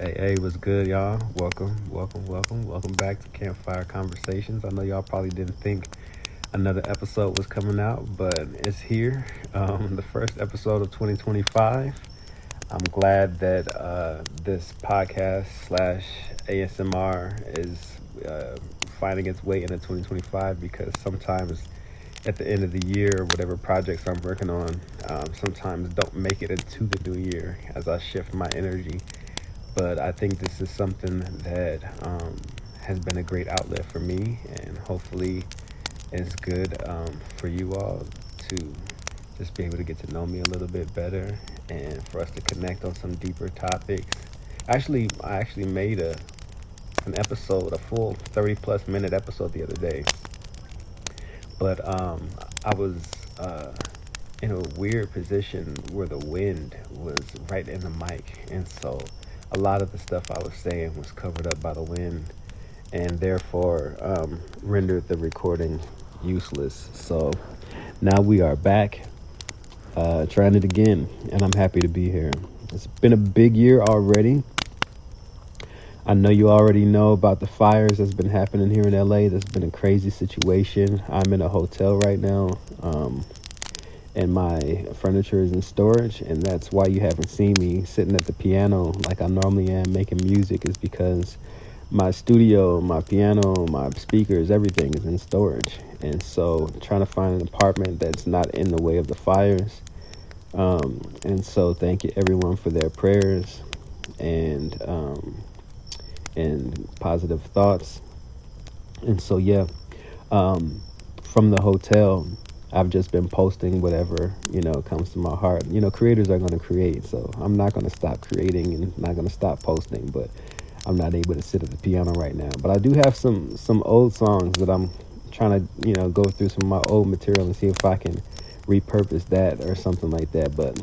Hey, what's good, y'all? Welcome back to Campfire Conversations. I know y'all probably didn't think another episode was coming out, but it's here. The first episode of 2025. I'm glad that this podcast slash ASMR is finding its way into 2025 because sometimes at the end of the year, whatever projects I'm working on, sometimes don't make it into the new year as I shift my energy, but I think this is something that has been a great outlet for me, and hopefully it's good for you all to just be able to get to know me a little bit better and for us to connect on some deeper topics. I actually made an episode, a full 30 plus minute episode the other day, but I was uh, in a weird position where the wind was right in the mic, and so a lot of the stuff I was saying was covered up by the wind, and therefore rendered the recording useless. So now we are back, trying it again, and I'm happy to be here. It's been a big year already. I know you already know about the fires that's been happening here in LA. That's been a crazy situation. I'm in a hotel right now. And my furniture is in storage, and that's why you haven't seen me sitting at the piano like I normally am making music, is because my studio, my piano, my speakers, everything is in storage. And so trying to find an apartment that's not in the way of the fires. And so thank you everyone for their prayers and positive thoughts. And so yeah, um, from the hotel, I've just been posting whatever, comes to my heart. Creators are going to create, so I'm not going to stop creating and not going to stop posting, but I'm not able to sit at the piano right now. But I do have some old songs that I'm trying to, go through some of my old material and see if I can repurpose that or something like that. But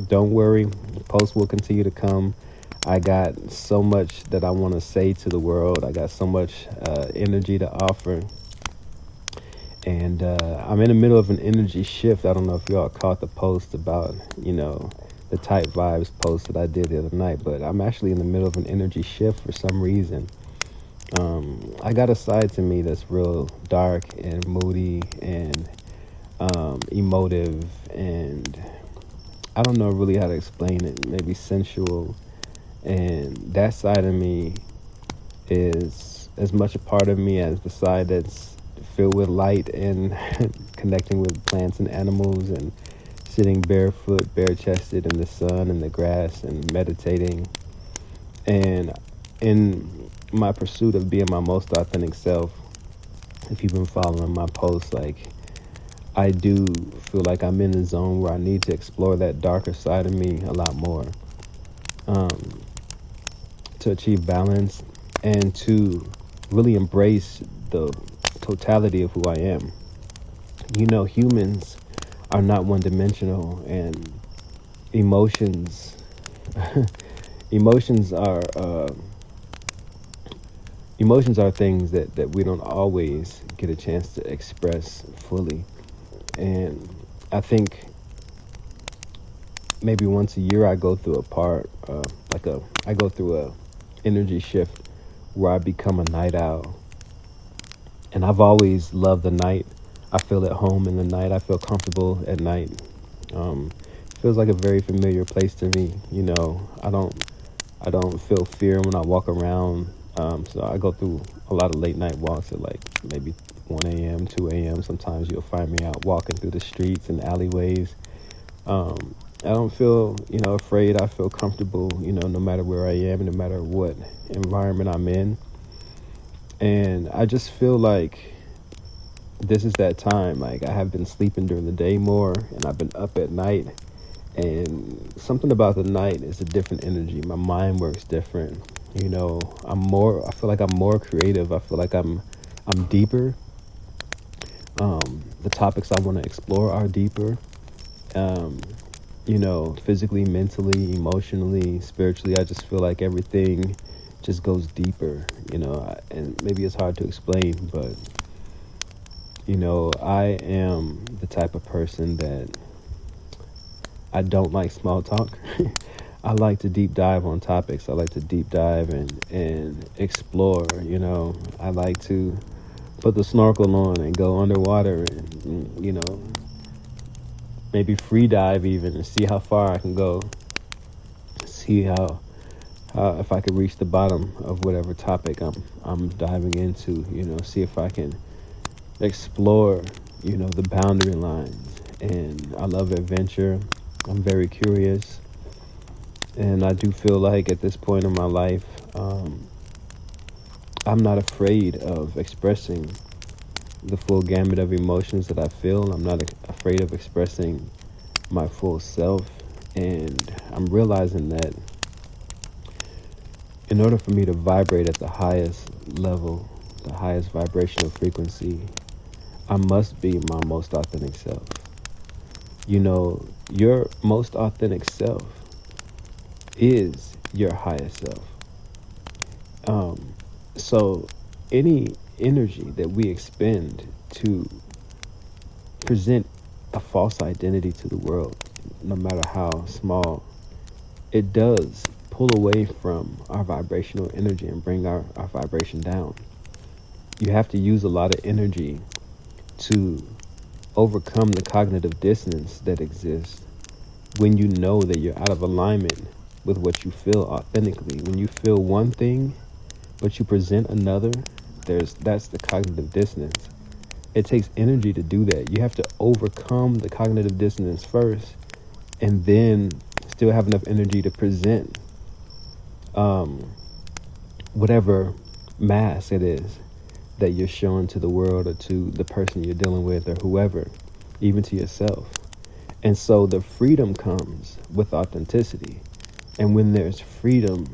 don't worry, posts will continue to come. I got so much that I want to say to the world. I got so much energy to offer. And I'm in the middle of an energy shift. I don't know if y'all caught the post about, the tight vibes post that I did the other night, but I'm actually in the middle of an energy shift for some reason. I got a side to me that's real dark and moody and emotive, and I don't know really how to explain it. Maybe sensual. And that side of me is as much a part of me as the side that's filled with light and connecting with plants and animals and sitting barefoot, bare chested in the sun and the grass and meditating. And in my pursuit of being my most authentic self, if you've been following my posts, like, I do feel like I'm in the zone where I need to explore that darker side of me a lot more, um, to achieve balance and to really embrace the totality of who I am. Humans are not one dimensional, and emotions emotions are emotions are things that we don't always get a chance to express fully. And I think maybe once a year I go through a part, I go through a energy shift where I become a night owl. And I've always loved the night. I feel at home in the night. I feel comfortable at night. Um, Feels like a very familiar place to me. I don't feel fear when I walk around. So I go through a lot of late night walks at like maybe 1 a.m., 2 a.m. Sometimes you'll find me out walking through the streets and alleyways. I don't feel, afraid. I feel comfortable, no matter where I am, no matter what environment I'm in. And I just feel like this is that time. Like, I have been sleeping during the day more, and I've been up at night. And something about the night is a different energy. My mind works different. I feel like I'm more creative. I feel like I'm deeper. The topics I want to explore are deeper. Um, Physically, mentally, emotionally, spiritually. I just feel like everything just goes deeper, and maybe it's hard to explain, but, I am the type of person that I don't like small talk. I like to deep dive on topics. I like to deep dive and explore. I like to put the snorkel on and go underwater and maybe free dive even and see how far I can go. See how if I could reach the bottom of whatever topic I'm diving into. See if I can explore the boundary lines. And I love adventure. I'm very curious, and I do feel like at this point in my life, I'm not afraid of expressing the full gamut of emotions that I feel. I'm not afraid of expressing my full self, and I'm realizing that in order for me to vibrate at the highest level, the highest vibrational frequency, I must be my most authentic self. Your most authentic self is your highest self. So any energy that we expend to present a false identity to the world, no matter how small, it does pull away from our vibrational energy and bring our vibration down. You have to use a lot of energy to overcome the cognitive dissonance that exists when you know that you're out of alignment with what you feel authentically. When you feel one thing but you present another, that's the cognitive dissonance. It takes energy to do that. You have to overcome the cognitive dissonance first, and then still have enough energy to present whatever mask it is that you're showing to the world or to the person you're dealing with or whoever, even to yourself. And so the freedom comes with authenticity. And when there's freedom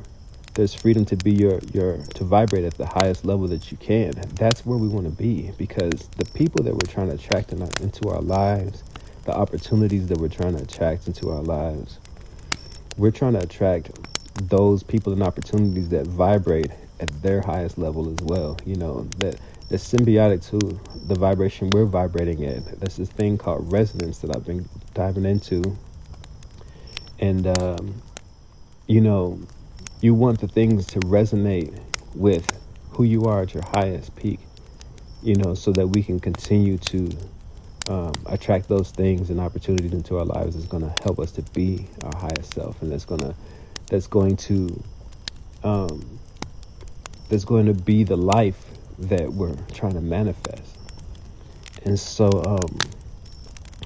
to be to vibrate at the highest level that you can. That's where we want to be, because the people that we're trying to attract into our lives, the opportunities that we're trying to attract into our lives, we're trying to attract those people and opportunities that vibrate at their highest level as well. That it's symbiotic to the vibration we're vibrating at. There's this thing called resonance that I've been diving into. And, you want the things to resonate with who you are at your highest peak, so that we can continue to attract those things and opportunities into our lives. Is going to help us to be our highest self, and that's going to be the life that we're trying to manifest. And so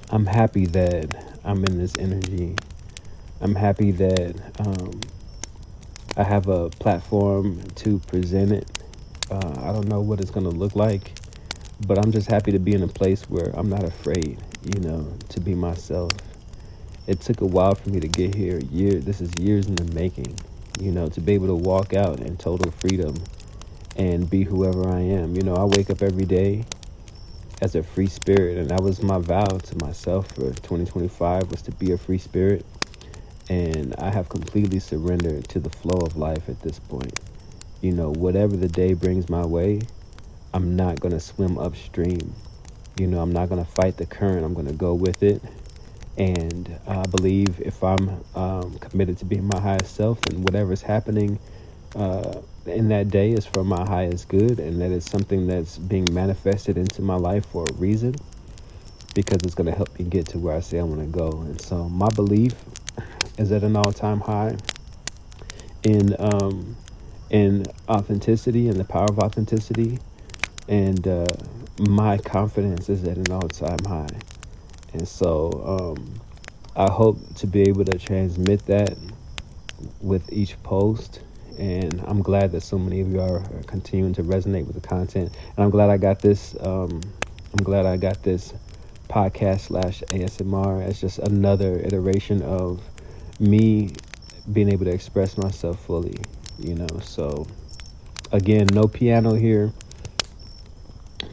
I'm happy that I'm in this energy. I'm happy that I have a platform to present it. I don't know what it's going to look like, but I'm just happy to be in a place where I'm not afraid, to be myself. It took a while for me to get here. This is years in the making, to be able to walk out in total freedom and be whoever I am. I wake up every day as a free spirit, and that was my vow to myself for 2025, was to be a free spirit. And I have completely surrendered to the flow of life at this point. Whatever the day brings my way, I'm not going to swim upstream. I'm not going to fight the current. I'm going to go with it. And I believe if I'm committed to being my highest self, and whatever's happening in that day is for my highest good, and that it's something that's being manifested into my life for a reason, because it's going to help me get to where I say I want to go. And so my belief is at an all-time high in authenticity and the power of authenticity, and my confidence is at an all-time high. And so I hope to be able to transmit that with each post, and I'm glad that so many of you are continuing to resonate with the content. And I'm glad I got this podcast / ASMR as just another iteration of me being able to express myself fully, So again, no piano here,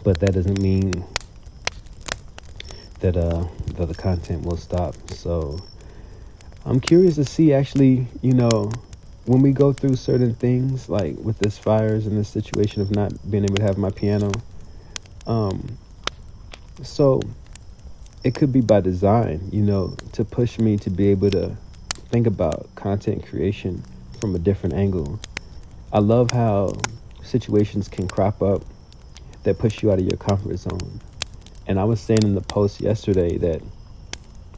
but that doesn't mean that the content will stop. So I'm curious to see, actually, when we go through certain things, like with this fires and this situation of not being able to have my piano, so it could be by design, to push me to be able to think about content creation from a different angle. I love how situations can crop up that push you out of your comfort zone. And I was saying in the post yesterday that,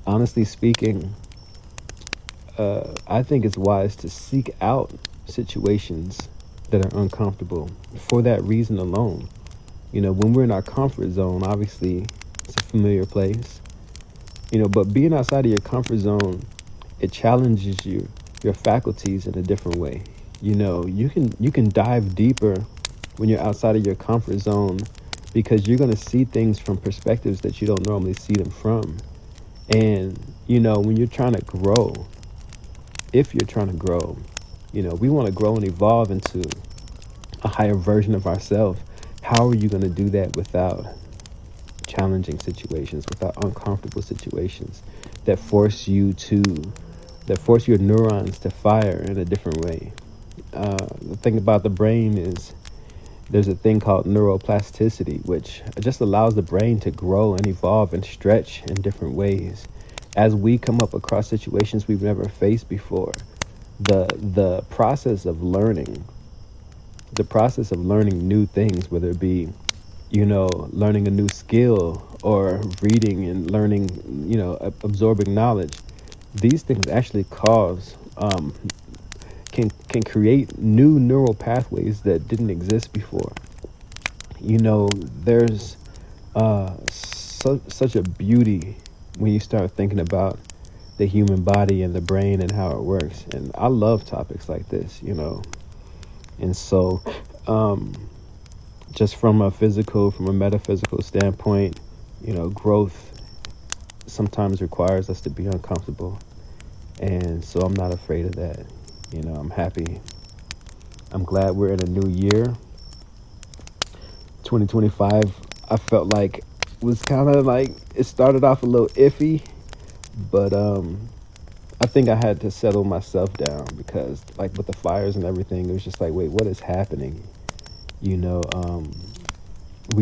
honestly speaking, I think it's wise to seek out situations that are uncomfortable for that reason alone. When we're in our comfort zone, obviously it's a familiar place, but being outside of your comfort zone, it challenges your faculties in a different way. You can dive deeper when you're outside of your comfort zone, because you're going to see things from perspectives that you don't normally see them from. And when you're trying to grow, if you're trying to grow, we want to grow and evolve into a higher version of ourselves. How are you going to do that without challenging situations, without uncomfortable situations that force your neurons to fire in a different way? The thing about the brain is there's a thing called neuroplasticity, which just allows the brain to grow and evolve and stretch in different ways. As we come up across situations we've never faced before, the process of learning new things, whether it be, learning a new skill or reading and learning, absorbing knowledge, these things actually can create new neural pathways that didn't exist before. There's such a beauty when you start thinking about the human body and the brain and how it works. And I love topics like this, And so, just from a metaphysical standpoint, growth sometimes requires us to be uncomfortable. And so I'm not afraid of that. I'm happy. I'm glad we're in a new year. 2025, I felt like was kind of like, it started off a little iffy, but I think I had to settle myself down, because like with the fires and everything, it was just like, wait, what is happening? We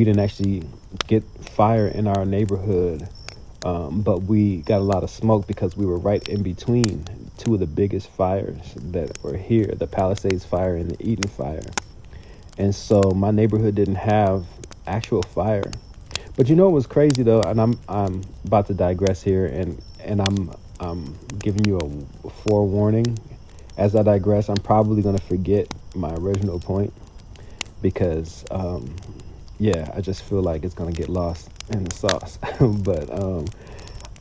didn't actually get fire in our neighborhood, but we got a lot of smoke because we were right in between two of the biggest fires that were here, the Palisades fire and the Eden fire. And so my neighborhood didn't have actual fire. But what was crazy though, and I'm about to digress here, and I'm giving you a forewarning. As I digress, I'm probably going to forget my original point, because I just feel like it's going to get lost in the sauce. But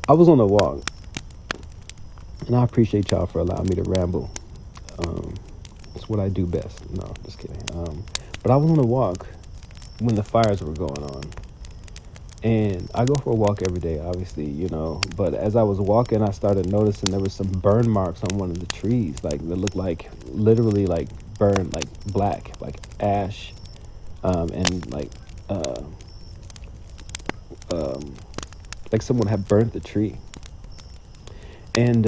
I was on a walk, and I appreciate y'all for allowing me to ramble. It's what I do best. No, just kidding. But I was on a walk when the fires were going on. And I go for a walk every day, obviously, but as I was walking, I started noticing there was some burn marks on one of the trees, like that looked like literally like burned, like black, like ash, and like someone had burnt the tree. And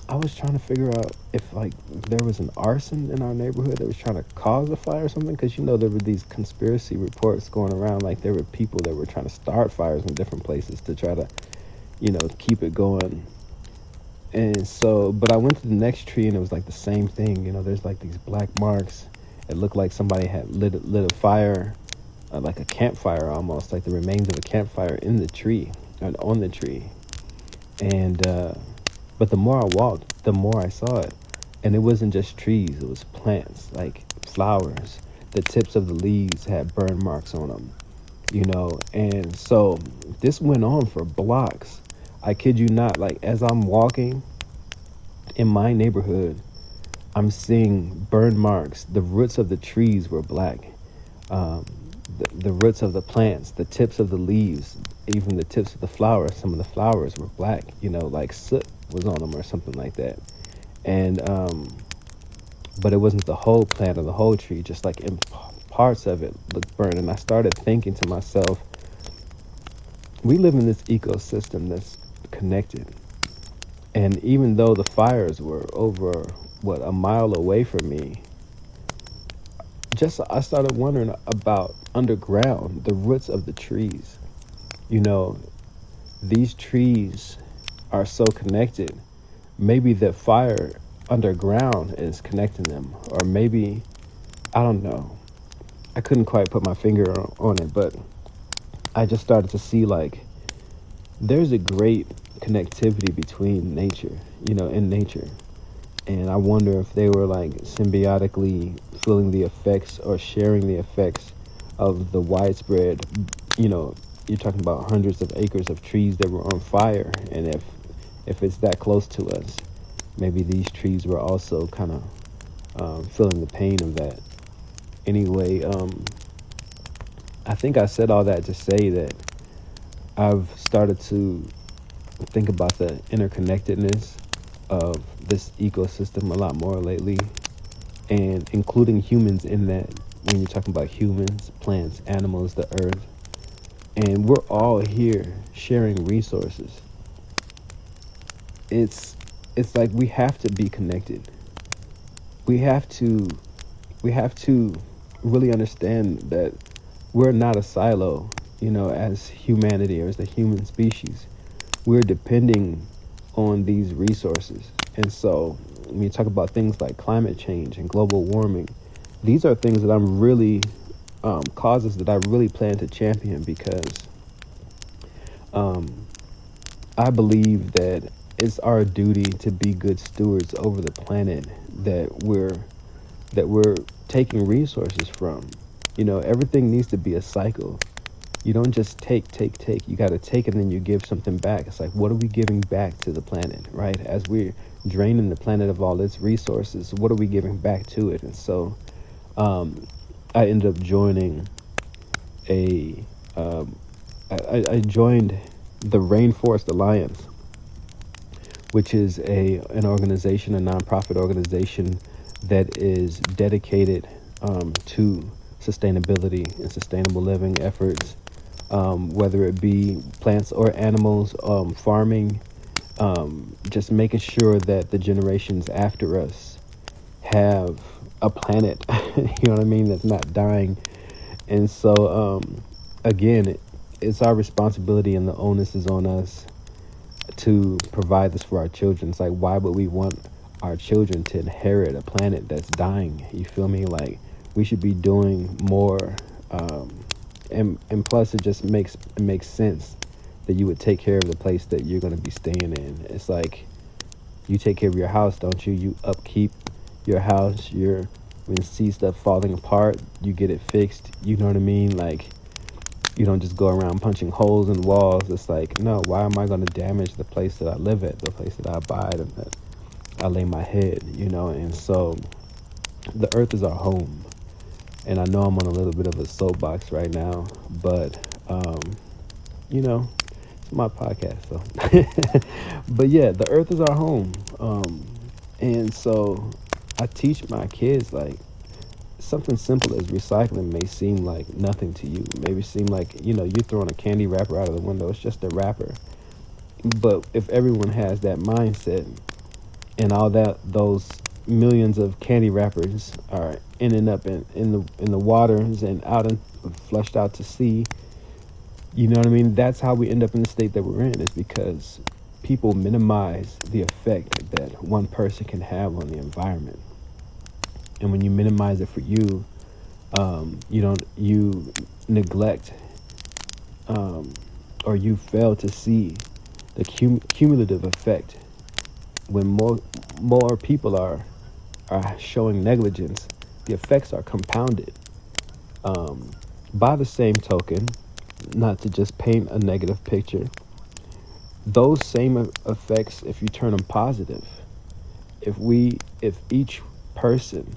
I was trying to figure out if like there was an arson in our neighborhood that was trying to cause a fire or something, because there were these conspiracy reports going around, like there were people that were trying to start fires in different places to try to keep it going. And so, but I went to the next tree, and it was like the same thing. There's like these black marks. It looked like somebody had lit a fire, like a campfire, almost like the remains of a campfire in the tree, on the tree. And but the more I walked, the more I saw it. And it wasn't just trees, it was plants, like flowers. The tips of the leaves had burn marks on them, And so this went on for blocks. I kid you not, like as I'm walking in my neighborhood, I'm seeing burn marks. The roots of the trees were black. The roots of the plants, the tips of the leaves, even the tips of the flowers, some of the flowers were black, like soot was on them or something like that. And but it wasn't the whole plant or the whole tree, just like in parts of it looked burned. And I started thinking to myself, we live in this ecosystem that's connected. And even though the fires were over a mile away from me, I started wondering about underground, the roots of the trees. These trees are so connected maybe the fire underground is connecting them, or maybe, I don't know. I couldn't quite put my finger on it, but I just started to see like there's a great connectivity between nature, in nature. And I wonder if they were like symbiotically feeling the effects or sharing the effects of the widespread, you're talking about hundreds of acres of trees that were on fire. And if it's that close to us, maybe these trees were also kind of feeling the pain of that. Anyway, I think I said all that to say that I've started to think about the interconnectedness of this ecosystem a lot more lately, and including humans in that. When you're talking about humans, plants, animals, the earth, and we're all here sharing resources. It's like we have to be connected. We have to really understand that we're not a silo, as humanity or as the human species. We're depending on these resources. And so when you talk about things like climate change and global warming, these are things that I'm really, causes that I really plan to champion, because I believe that it's our duty to be good stewards over the planet that we're taking resources from. Everything needs to be a cycle. You don't just take. You got to take and then you give something back. It's like, what are we giving back to the planet, right? As we're draining the planet of all its resources, what are we giving back to it? And so I ended up joining I joined the Rainforest Alliance, which is an organization, a nonprofit organization that is dedicated to sustainability and sustainable living efforts, whether it be plants or animals, farming, just making sure that the generations after us have a planet, you know what I mean, that's not dying. And so, again, it's our responsibility, and the onus is on us to provide this for our children. It's like, why would we want our children to inherit a planet that's dying? You feel me? Like, we should be doing more, and plus it just makes sense that you would take care of the place that you're going to be staying in. It's like, you take care of your house, don't you? You upkeep your house. When you see stuff falling apart, you get it fixed. You know what I mean? Like, you don't just go around punching holes in walls. It's like, no, why am I going to damage the place that I live at, the place that I abide, and that I lay my head, And so the earth is our home. And I know I'm on a little bit of a soapbox right now, but, it's my podcast, so. But yeah, the earth is our home. And so I teach my kids, like, something simple as recycling may seem like nothing to you. Maybe seem like, you're throwing a candy wrapper out of the window. It's just a wrapper. But if everyone has that mindset, and those millions of candy wrappers are ending up in the waters and out and flushed out to sea, you know what I mean? That's how we end up in the state that we're in, is because people minimize the effect that one person can have on the environment. And when you minimize it for you, you neglect, or you fail to see the cumulative effect. When more people are showing negligence, the effects are compounded. By the same token, not to just paint a negative picture, those same effects, if you turn them positive, if each person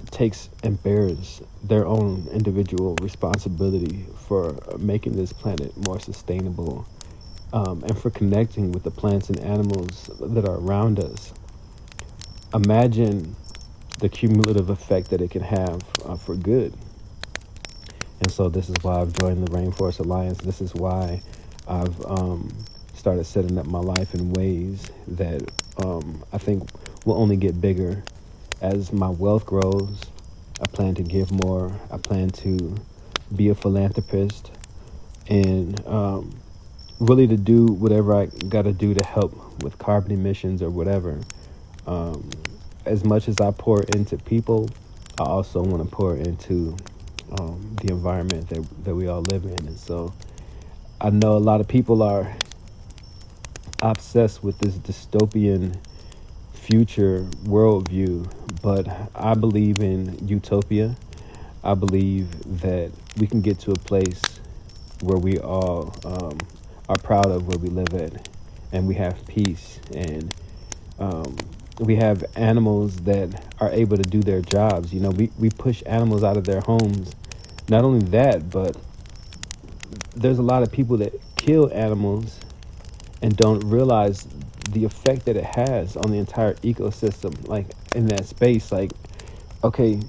takes and bears their own individual responsibility for making this planet more sustainable, and for connecting with the plants and animals that are around us, imagine the cumulative effect that it can have for good. And so this is why I've joined the Rainforest Alliance. This is why I've started setting up my life in ways that I think will only get bigger as my wealth grows. I plan to give more. I plan to be a philanthropist and really to do whatever I got to do to help with carbon emissions or whatever. Um, as much as I pour into people, I also want to pour into the environment that we all live in. And so I know a lot of people are obsessed with this dystopian future worldview, but I believe in utopia. I believe that we can get to a place where we all are proud of where we live at, and we have peace, and um, we have animals that are able to do their jobs. You know, we push animals out of their homes. Not only that, but there's a lot of people that kill animals and don't realize the effect that it has on the entire ecosystem, like in that space. Like, okay,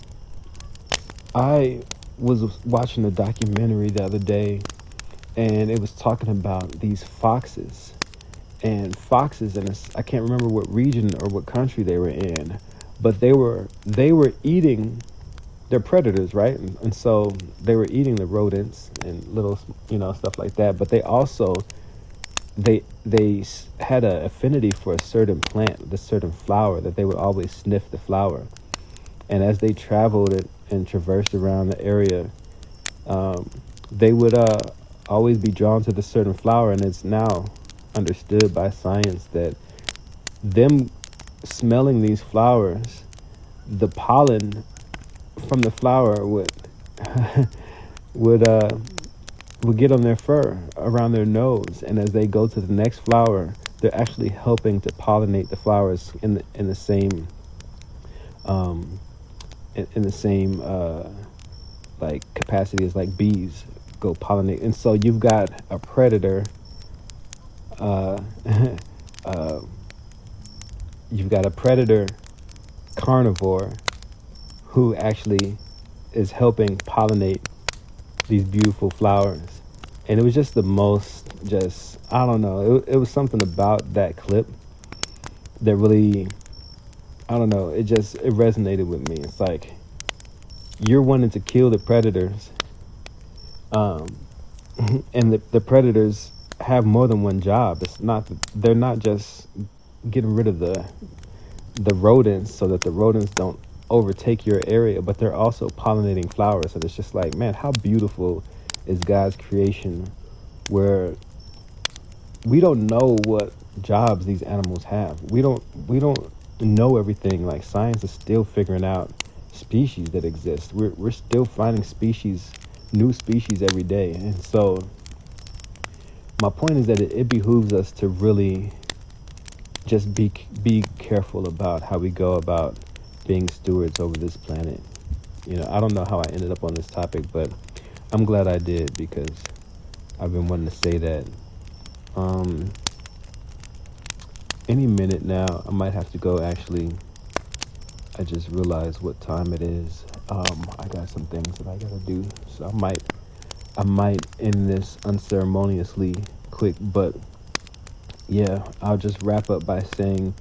I was watching a documentary the other day, and it was talking about these foxes, and foxes in I can't remember what region or what country they were in, but they were eating their predators, right? And so they were eating the rodents and little, stuff like that. But they also they had an affinity for a certain plant, the certain flower, that they would always sniff the flower. And as they traveled and traversed around the area, um, they would always be drawn to the certain flower. And it's now understood by science that them smelling these flowers, the pollen from the flower would would get on their fur around their nose, and as they go to the next flower, they're actually helping to pollinate the flowers in the same um, in the same like capacity as like bees go pollinate. And so you've got a predator, uh, uh, you've got a predator carnivore who actually is helping pollinate these beautiful flowers. And it was just the most, just, I don't know, it was something about that clip that really, I don't know, it resonated with me. It's like, you're wanting to kill the predators, um, and the predators have more than one job. It's not, they're not just getting rid of the rodents so that the rodents don't overtake your area, but they're also pollinating flowers. And it's just like, man, how beautiful is God's creation, where we don't know what jobs these animals have. We don't know everything. Like, science is still figuring out species that exist. We're still finding new species every day. And so my point is that it behooves us to really just be careful about how we go about being stewards over this planet. I don't know how I ended up on this topic, but I'm glad I did, because I've been wanting to say that. Any minute now, I might have to go. Actually, I just realized what time it is. I got some things that I gotta do, so I might end this unceremoniously quick. But yeah, I'll just wrap up by saying,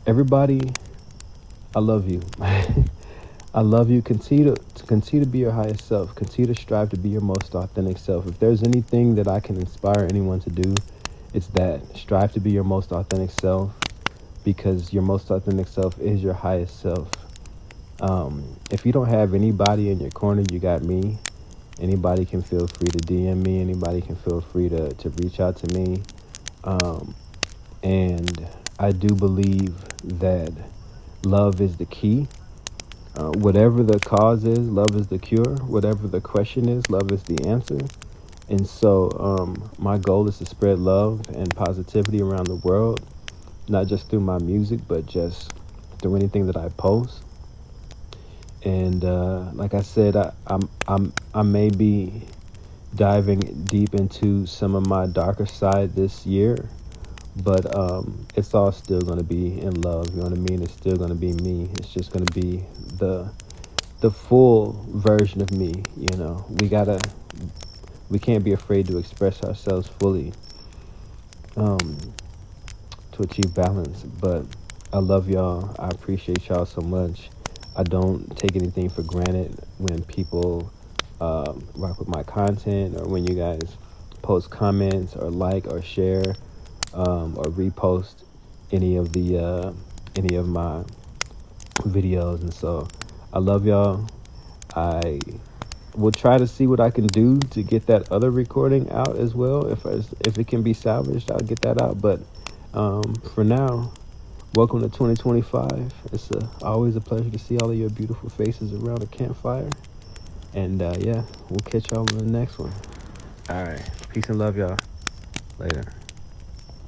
everybody, I love you. I love you. Continue to be your highest self. Continue to strive to be your most authentic self. If there's anything that I can inspire anyone to do, it's that. Strive to be your most authentic self, because your most authentic self is your highest self. If you don't have anybody in your corner, you got me. Anybody can feel free to DM me. Anybody can feel free to reach out to me. And I do believe that love is the key. Whatever the cause is, love is the cure. Whatever the question is, love is the answer. And so my goal is to spread love and positivity around the world, not just through my music, but just through anything that I post. And like I said, I may be diving deep into some of my darker side this year, but it's all still going to be in love. You know what I mean? It's still going to be me. It's just going to be the full version of me. We can't be afraid to express ourselves fully, to achieve balance. But I love y'all. I appreciate y'all so much. I don't take anything for granted when people rock with my content, or when you guys post comments or like or share or repost any of my videos. And so I love y'all. I will try to see what I can do to get that other recording out as well. If it can be salvaged, I'll get that out. But for now, welcome to 2025. It's always a pleasure to see all of your beautiful faces around a campfire. And yeah, we'll catch y'all in the next one. All right. Peace and love, y'all. Later.